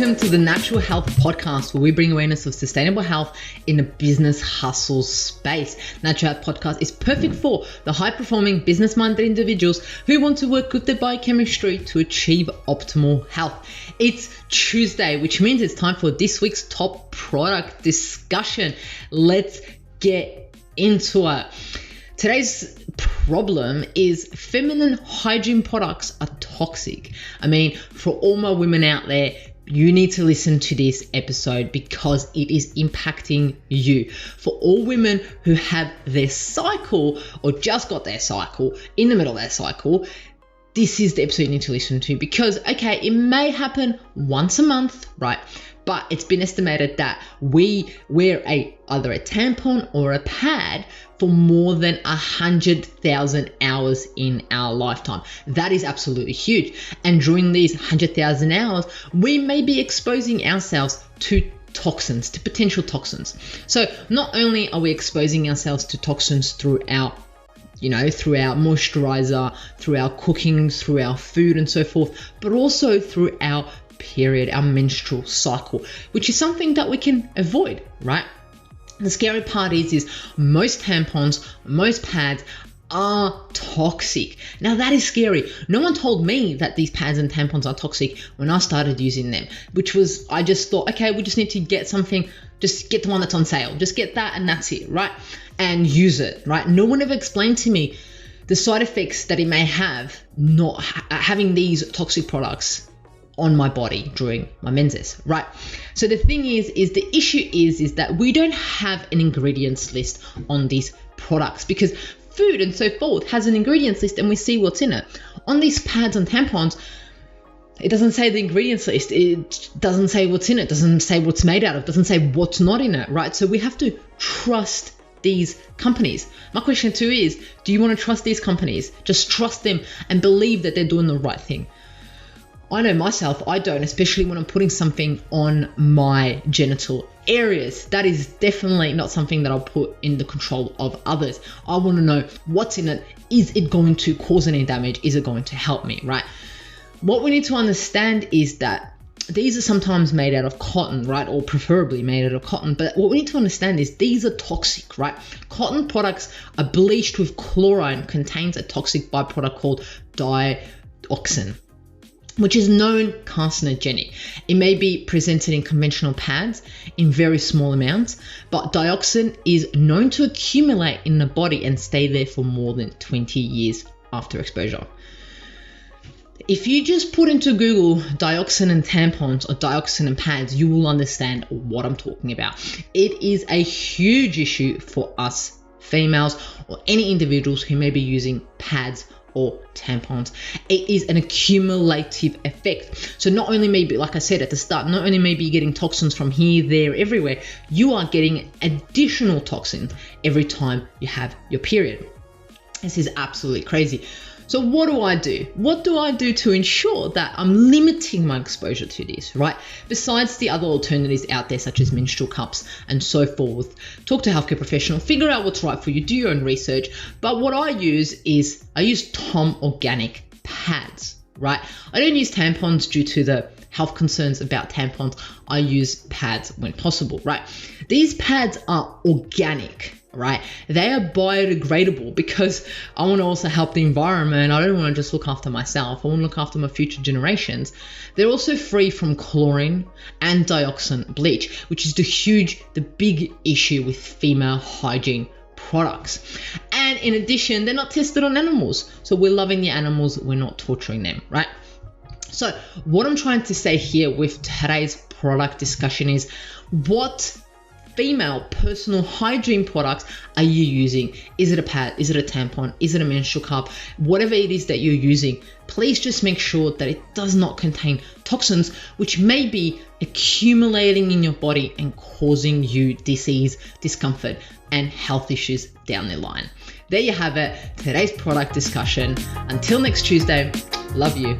Welcome to the Natural Health Podcast, where we bring awareness of sustainable health in the business hustle space. Natural Health Podcast is perfect for the high-performing, business-minded individuals who want to work with their biochemistry to achieve optimal health. It's Tuesday, which means it's time for this week's top product discussion. Let's get into it. Today's problem is feminine hygiene products are toxic. I mean, for all my women out there, you need to listen to this episode because it is impacting you. For all women who have their cycle or just got their cycle, in the middle of their cycle, this is the episode you need to listen to because, okay, it may happen once a month, right? But it's been estimated that we wear either a tampon or a pad for more than 100,000 hours in our lifetime. That is absolutely huge. And during these 100,000 hours, we may be exposing ourselves to toxins, to potential toxins. So not only are we exposing ourselves to toxins through our moisturizer, through our cooking, through our food and so forth, but also through our period, our menstrual cycle, which is something that we can avoid, right? The scary part is most tampons, most pads are toxic. Now that is scary. No one told me that these pads and tampons are toxic when I started using them, I just thought, okay, we just need to get something, just get the one that's on sale, just get that and that's it, right? And use it, right? No one ever explained to me the side effects that it may have not having these toxic products on my body during my menses, right? So the thing is the issue is that we don't have an ingredients list on these products because food and so forth has an ingredients list and we see what's in it. On these pads and tampons, it doesn't say the ingredients list. It doesn't say what's in it. Doesn't say what's made out of. Doesn't say what's not in it, right? So we have to trust these companies. My question too is, do you want to trust these companies? Just trust them and believe that they're doing the right thing. I know myself, I don't, especially when I'm putting something on my genital areas. That is definitely not something that I'll put in the control of others. I want to know what's in it. Is it going to cause any damage? Is it going to help me, right? What we need to understand is that these are sometimes made out of cotton, right? Or preferably made out of cotton. But what we need to understand is these are toxic, right? Cotton products are bleached with chlorine, contains a toxic byproduct called dioxin, which is known carcinogenic. It may be presented in conventional pads in very small amounts, but dioxin is known to accumulate in the body and stay there for more than 20 years after exposure. If you just put into Google dioxin and tampons or dioxin and pads, you will understand what I'm talking about. It is a huge issue for us females or any individuals who may be using pads or tampons. It is an accumulative effect. So not only maybe, like I said at the start, not only maybe getting toxins from here, there, everywhere, you are getting additional toxins every time you have your period. This is absolutely crazy. So what do I do? What do I do to ensure that I'm limiting my exposure to this, right? Besides the other alternatives out there, such as menstrual cups and so forth, talk to a healthcare professional, figure out what's right for you, do your own research. But what I use is Tom Organic pads, right? I don't use tampons due to the health concerns about tampons. I use pads when possible, right? These pads are organic, right? They are biodegradable because I want to also help the environment. I don't want to just look after myself. I want to look after my future generations. They're also free from chlorine and dioxin bleach, which is the big issue with female hygiene products. And in addition, they're not tested on animals. So we're loving the animals. We're not torturing them, right? So what I'm trying to say here with today's product discussion is, what female personal hygiene products are you using? Is it a pad? Is it a tampon? Is it a menstrual cup? Whatever it is that you're using, please just make sure that it does not contain toxins, which may be accumulating in your body and causing you disease, discomfort, and health issues down the line. There you have it, today's product discussion. Until next Tuesday, love you.